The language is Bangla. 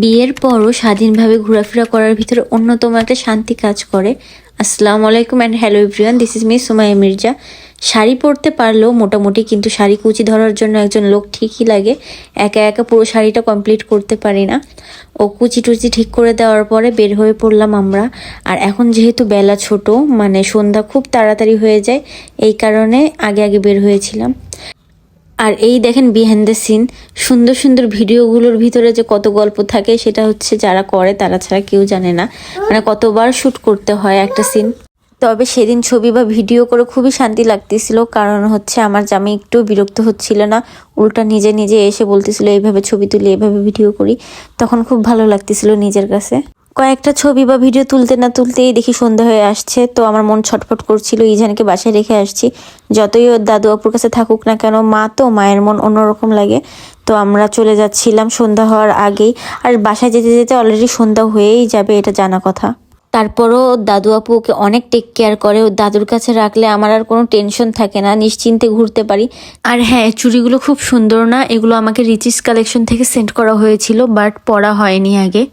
বিয়ের পরও স্বাধীনভাবে ঘোরাফেরা করার ভিতরে অন্যতম একটা শান্তি কাজ করে। আসসালামু আলাইকুম and hello everyone, this is me Sumaiya Mirza. Sari পরতে পারলেও মোটামুটি কিন্তু শাড়ি কুচি ধরার জন্য একজন লোক ঠিকই লাগে। একা একা পুরো শাড়িটা কমপ্লিট করতে পারি না। ও কুচি টুচি ঠিক করে দেওয়ার পরে বের হয়ে পড়লাম আমরা। আর এখন যেহেতু বেলা ছোট, মানে সন্ধ্যা খুব তাড়াতাড়ি হয়ে যায়, এই কারণে আগে আগে বের হয়েছিলাম। আর এই দেখেন বিহাইন্ড দ্য সিন, সুন্দর সুন্দর ভিডিওগুলোর ভিতরে যে কত গল্প থাকে সেটা হচ্ছে যারা করে তারা ছাড়া কেউ জানে না। মানে কতবার শ্যুট করতে হয় একটা সিন। তবে সেদিন ছবি বা ভিডিও করে খুবই শান্তি লাগতেছিল, কারণ হচ্ছে আমার জামাই একটু বিরক্ত হচ্ছিল না, উল্টা নিজে নিজে এসে বলতেছিল এইভাবে ছবি তুলি, এইভাবে ভিডিও করি। তখন খুব ভালো লাগতেছিল নিজের কাছে। কয়েকটা ছবি বা ভিডিও তুলতে না তুলতেই দেখি সন্ধ্যা হয়ে আসছে। তো আমার মন ছটফট করছিল, ইজানকে বাসায় রেখে আসছি। যতই ওর দাদু আপুর কাছে থাকুক না কেন, মা তো, মায়ের মন অন্যরকম লাগে। তো আমরা চলে যাচ্ছিলাম সন্ধ্যা হওয়ার আগেই। আর বাসায় যেতে যেতে অলরেডি সন্ধ্যা হয়েই যাবে, এটা জানা কথা। তারপরও দাদু আপু ওকে অনেক টেক কেয়ার করে। ওর দাদুর কাছে রাখলে আমার আর কোনো টেনশন থাকে না, নিশ্চিন্তে ঘুরতে পারি। আর হ্যাঁ, চুড়িগুলো খুব সুন্দর না? এগুলো আমাকে রিচিস কালেকশন থেকে সেন্ড করা হয়েছিল, বাট পরা হয়নি আগে।